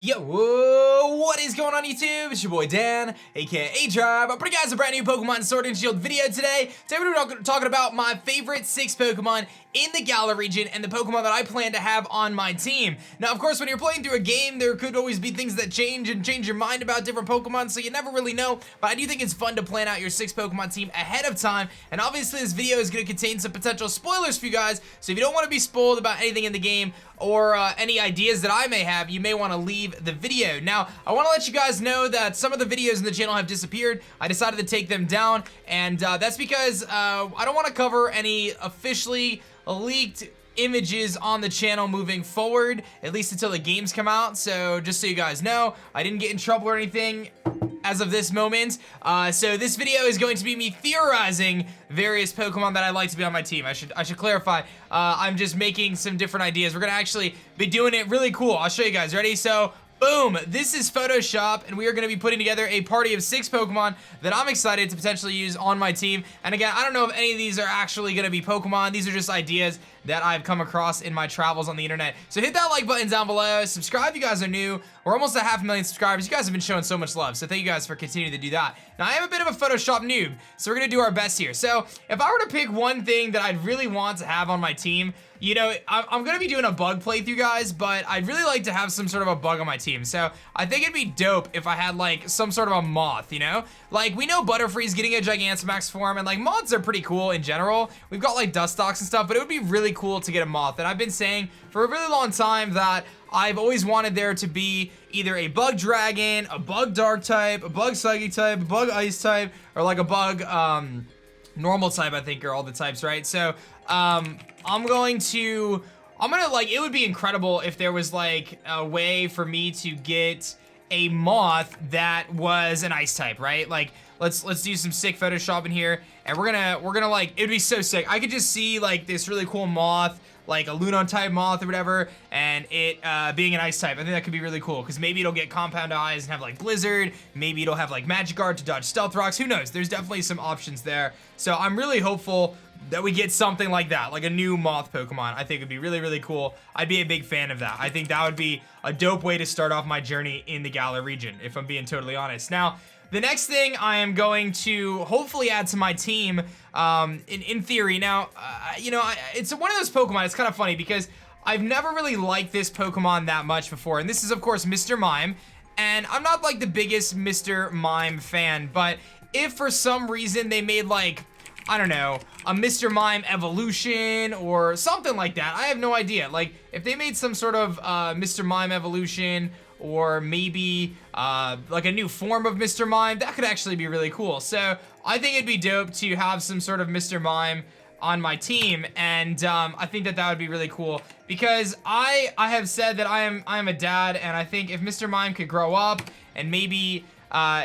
Yo, whoa, what is going on YouTube? It's your boy Dan, aka aDrive. I'm bringing you guys a brand new Pokemon Sword and Shield video today. Today we're talking about my favorite 6 Pokemon in the Galar region and the Pokemon that I plan to have on my team. Now, of course, when you're playing through a game, there could always be things that change your mind about different Pokemon, so you never really know. But I do think it's fun to plan out your 6 Pokemon team ahead of time. And obviously, this video is going to contain some potential spoilers for you guys. So if you don't want to be spoiled about anything in the game or any ideas that I may have, you may want to leave the video. Now, I want to let you guys know that some of the videos in the channel have disappeared. I decided to take them down, and that's because I don't want to cover any officially leaked images on the channel moving forward, at least until the games come out. So just so you guys know, I didn't get in trouble or anything as of this moment. So this video is going to be me theorizing various Pokemon that I'd like to be on my team. I should clarify, I'm just making some different ideas. We're gonna actually be doing it really cool. I'll show you guys. Ready? So boom, this is Photoshop, and we are going to be putting together a party of 6 Pokemon that I'm excited to potentially use on my team. And again, I don't know if any of these are actually going to be Pokemon. These are just ideas that I've come across in my travels on the internet. So hit that like button down below, subscribe if you guys are new. We're almost at 500,000 subscribers. You guys have been showing so much love, so thank you guys for continuing to do that. Now, I am a bit of a Photoshop noob, so we're going to do our best here. So if I were to pick one thing that I'd really want to have on my team, you know, I'm going to be doing a bug playthrough, guys, but I'd really like to have some sort of a bug on my team. So I think it'd be dope if I had, like, some sort of a moth, you know? Like, we know Butterfree's getting a Gigantamax form, and, like, moths are pretty cool in general. We've got, like, Dustox and stuff, but it would be really cool to get a moth. And I've been saying for a really long time that I've always wanted there to be either a bug dragon, a bug dark type, a bug psychic type, a bug ice type, or, like, a bug, normal type, I think, are all the types, right? So, I'm gonna, like, it would be incredible if there was, like, a way for me to get a moth that was an ice type, right? Like, let's do some sick Photoshop in here, and we're gonna, like, it would be so sick. I could just see, like, this really cool moth, like a Lunon type moth or whatever, and it being an ice type. I think that could be really cool, because maybe it'll get compound eyes and have, like, Blizzard. Maybe it'll have, like, Magic Guard to dodge Stealth Rocks. Who knows? There's definitely some options there. So I'm really hopeful that we get something like that, like a new moth Pokemon. I think it'd be really, really cool. I'd be a big fan of that. I think that would be a dope way to start off my journey in the Galar region, if I'm being totally honest. Now, the next thing I am going to hopefully add to my team, in theory, now, you know, it's one of those Pokemon. It's kind of funny because I've never really liked this Pokemon that much before, and this is, of course, Mr. Mime, and I'm not, like, the biggest Mr. Mime fan, but if for some reason they made, like, I don't know, a Mr. Mime evolution or something like that, I have no idea. Like, if they made some sort of Mr. Mime evolution, or maybe like a new form of Mr. Mime, that could actually be really cool. So I think it'd be dope to have some sort of Mr. Mime on my team, and I think that that would be really cool, because I have said that I am a dad, and I think if Mr. Mime could grow up and maybe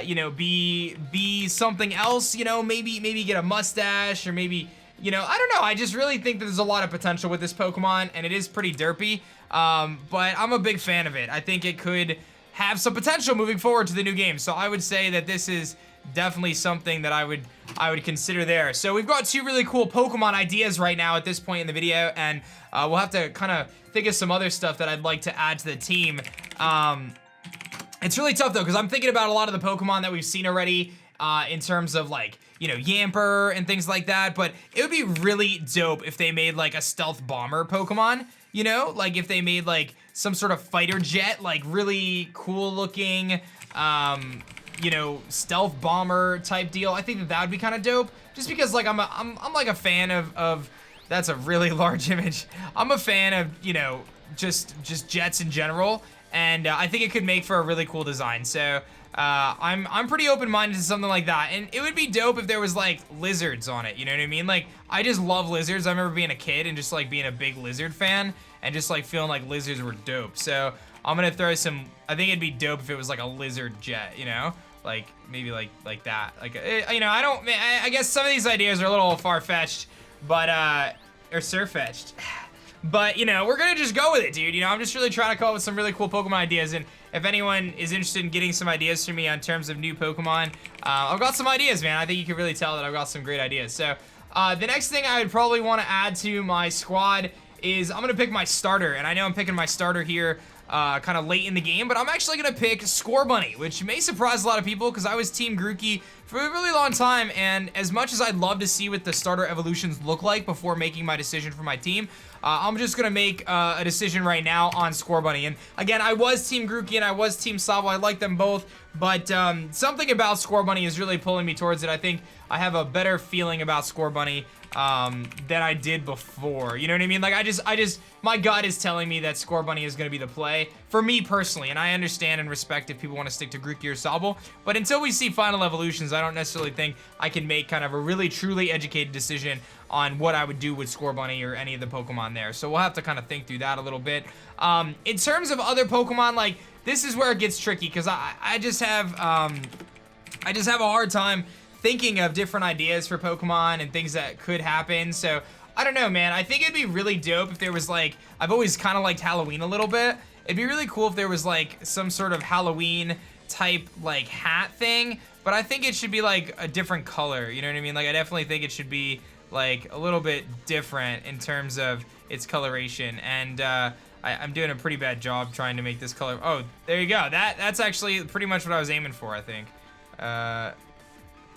you know, be something else, you know, maybe get a mustache, or maybe, you know, I don't know. I just really think that there's a lot of potential with this Pokemon, and it is pretty derpy, but I'm a big fan of it. I think it could have some potential moving forward to the new game, so I would say that this is definitely something that I would consider there. So we've got 2 really cool Pokemon ideas right now at this point in the video, and we'll have to kind of think of some other stuff that I'd like to add to the team. It's really tough, though, because I'm thinking about a lot of the Pokemon that we've seen already in terms of, like, you know, Yamper and things like that, but it would be really dope if they made, like, a Stealth Bomber Pokemon, you know? Like, if they made, like, some sort of fighter jet, like, really cool-looking, you know, Stealth Bomber type deal. I think that that would be kind of dope, just because, like, I'm like, a fan of that's a really large image. I'm a fan of, you know, just jets in general, and I think it could make for a really cool design. So I'm pretty open-minded to something like that, and it would be dope if there was, like, lizards on it, you know what I mean? Like, I just love lizards. I remember being a kid and just, like, being a big lizard fan, and just, like, feeling like lizards were dope. So I'm gonna throw some, I think it'd be dope if it was, like, a lizard jet, you know? Like, maybe like that. Like, you know, I guess some of these ideas are a little far-fetched, but, or surf-fetched. But, you know, we're gonna just go with it, dude. You know, I'm just really trying to come up with some really cool Pokemon ideas, and if anyone is interested in getting some ideas from me in terms of new Pokemon, I've got some ideas, man. I think you can really tell that I've got some great ideas. So, the next thing I would probably want to add to my squad is I'm gonna pick my starter, and I know I'm picking my starter here kind of late in the game, but I'm actually gonna pick Scorbunny, which may surprise a lot of people because I was Team Grookey for a really long time, and as much as I'd love to see what the starter evolutions look like before making my decision for my team, I'm just gonna make a decision right now on Scorbunny. And again, I was Team Grookey and I was Team Sabo. I like them both, but something about Scorbunny is really pulling me towards it. I think I have a better feeling about Scorbunny than I did before. You know what I mean? Like, I just, my gut is telling me that Scorbunny is going to be the play for me personally, and I understand and respect if people want to stick to Grookey or Sobble, but until we see final evolutions, I don't necessarily think I can make kind of a really truly educated decision on what I would do with Scorbunny or any of the Pokemon there. So we'll have to kind of think through that a little bit. In terms of other Pokemon, like, this is where it gets tricky, because I just have a hard time thinking of different ideas for Pokemon and things that could happen. So I don't know, man. I think it'd be really dope if there was, like, I've always kind of liked Halloween a little bit. It'd be really cool if there was, like, some sort of Halloween type, like, hat thing, but I think it should be, like, a different color, you know what I mean? Like, I definitely think it should be, like, a little bit different in terms of its coloration, and I'm doing a pretty bad job trying to make this color. Oh, there you go. That's actually pretty much what I was aiming for, I think.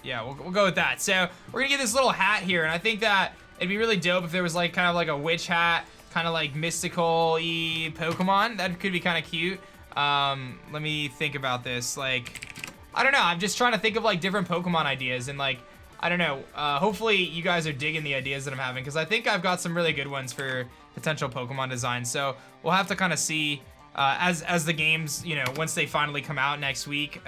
Yeah, we'll go with that. So we're gonna get this little hat here, and I think that it'd be really dope if there was, like, kind of like a witch hat, kind of like mystical-y Pokemon. That could be kind of cute. Let me think about this. Like, I don't know. I'm just trying to think of, like, different Pokemon ideas, and, like, I don't know. Hopefully you guys are digging the ideas that I'm having, because I think I've got some really good ones for potential Pokemon designs. So we'll have to kind of see as the games, you know, once they finally come out next week,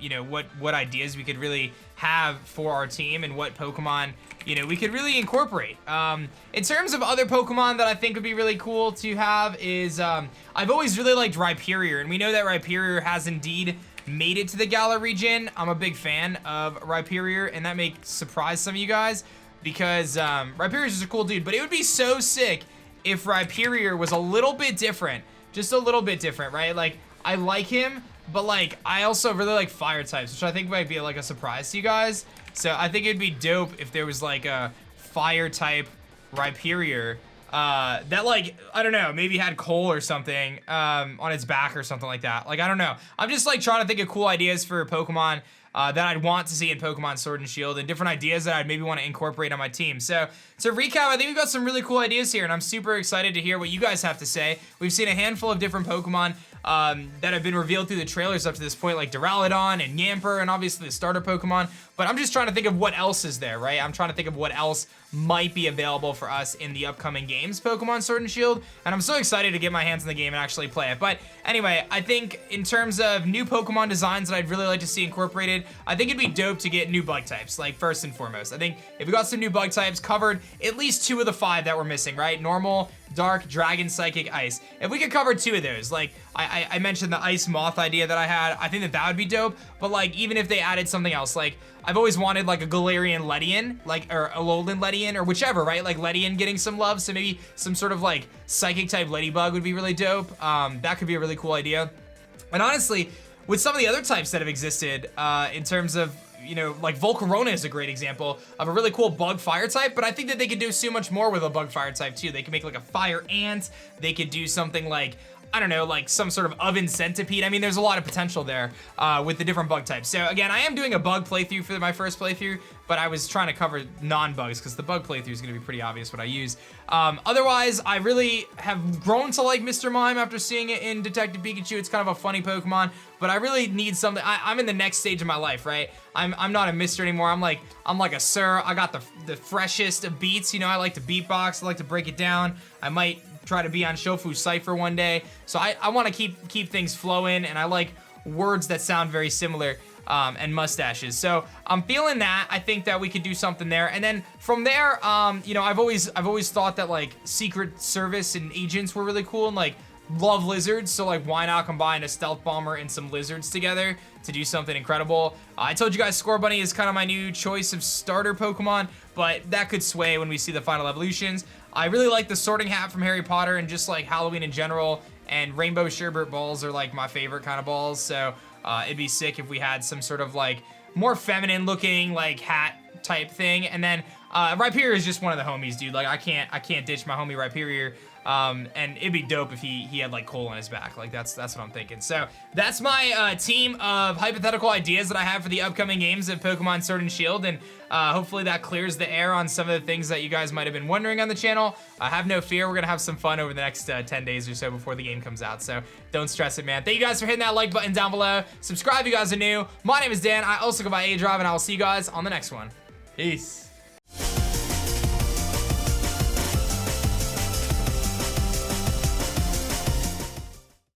you know, what ideas we could really have for our team and what Pokemon, you know, we could really incorporate. In terms of other Pokemon that I think would be really cool to have is, I've always really liked Rhyperior, and we know that Rhyperior has indeed made it to the Galar region. I'm a big fan of Rhyperior, and that may surprise some of you guys because Rhyperior is just a cool dude, but it would be so sick if Rhyperior was a little bit different. Just a little bit different, right? Like, I like him, but, like, I also really like fire types, which I think might be, like, a surprise to you guys. So I think it'd be dope if there was, like, a fire type Rhyperior that, like, I don't know, maybe had coal or something on its back or something like that. Like, I don't know. I'm just, like, trying to think of cool ideas for Pokemon that I'd want to see in Pokemon Sword and Shield, and different ideas that I'd maybe want to incorporate on my team. So to recap, I think we've got some really cool ideas here, and I'm super excited to hear what you guys have to say. We've seen a handful of different Pokemon that have been revealed through the trailers up to this point, like Duraludon and Yamper, and obviously the starter Pokemon, but I'm just trying to think of what else is there, right? I'm trying to think of what else might be available for us in the upcoming games, Pokemon Sword and Shield, and I'm so excited to get my hands in the game and actually play it. But anyway, I think in terms of new Pokemon designs that I'd really like to see incorporated, I think it'd be dope to get new bug types, like, first and foremost. I think if we got some new bug types covered, at least 2 of the 5 that we're missing, right? Normal, Dark, Dragon, Psychic, Ice. If we could cover 2 of those, like, I mentioned the Ice Moth idea that I had, I think that would be dope, but, like, even if they added something else, like, I've always wanted, like, a Galarian Ledian, like, or a Alolan Ledian, or whichever, right? Like, Ledian getting some love, so maybe some sort of, like, Psychic-type Ladybug would be really dope. That could be a really cool idea. And honestly, with some of the other types that have existed, in terms of, you know, like Volcarona is a great example of a really cool bug fire type, but I think that they could do so much more with a bug fire type too. They could make like a fire ant. They could do something like, I don't know, like some sort of oven centipede. I mean, there's a lot of potential there with the different bug types. So again, I am doing a bug playthrough for my first playthrough, but I was trying to cover non-bugs because the bug playthrough is going to be pretty obvious what I use. Otherwise, I really have grown to like Mr. Mime after seeing it in Detective Pikachu. It's kind of a funny Pokemon, but I really need something. I'm in the next stage of my life, right? I'm not a Mr. anymore. I'm like a Sir. I got the freshest of beats. You know, I like to beatbox. I like to break it down. I might try to be on Shofu's Cypher one day. So I want to keep things flowing, and I like words that sound very similar, and mustaches. So I'm feeling that. I think that we could do something there. And then from there, you know, I've always thought that like Secret Service and agents were really cool, and like love lizards, so like why not combine a stealth bomber and some lizards together to do something incredible. I told you guys Scorbunny is kind of my new choice of starter Pokemon, but that could sway when we see the final evolutions. I really like the Sorting Hat from Harry Potter and just like Halloween in general, and Rainbow Sherbet balls are like my favorite kind of balls, so it'd be sick if we had some sort of like more feminine looking like hat type thing. And then Rhyperior is just one of the homies, dude. Like I can't ditch my homie Rhyperior. And it'd be dope if he had like Cole on his back. Like that's what I'm thinking. So that's my team of hypothetical ideas that I have for the upcoming games of Pokemon Sword and Shield, and hopefully that clears the air on some of the things that you guys might have been wondering on the channel. Have no fear, we're gonna have some fun over the next 10 days or so before the game comes out, so don't stress it, man. Thank you guys for hitting that like button down below. Subscribe if you guys are new. My name is Dan. I also go by aDrive, and I will see you guys on the next one. Peace.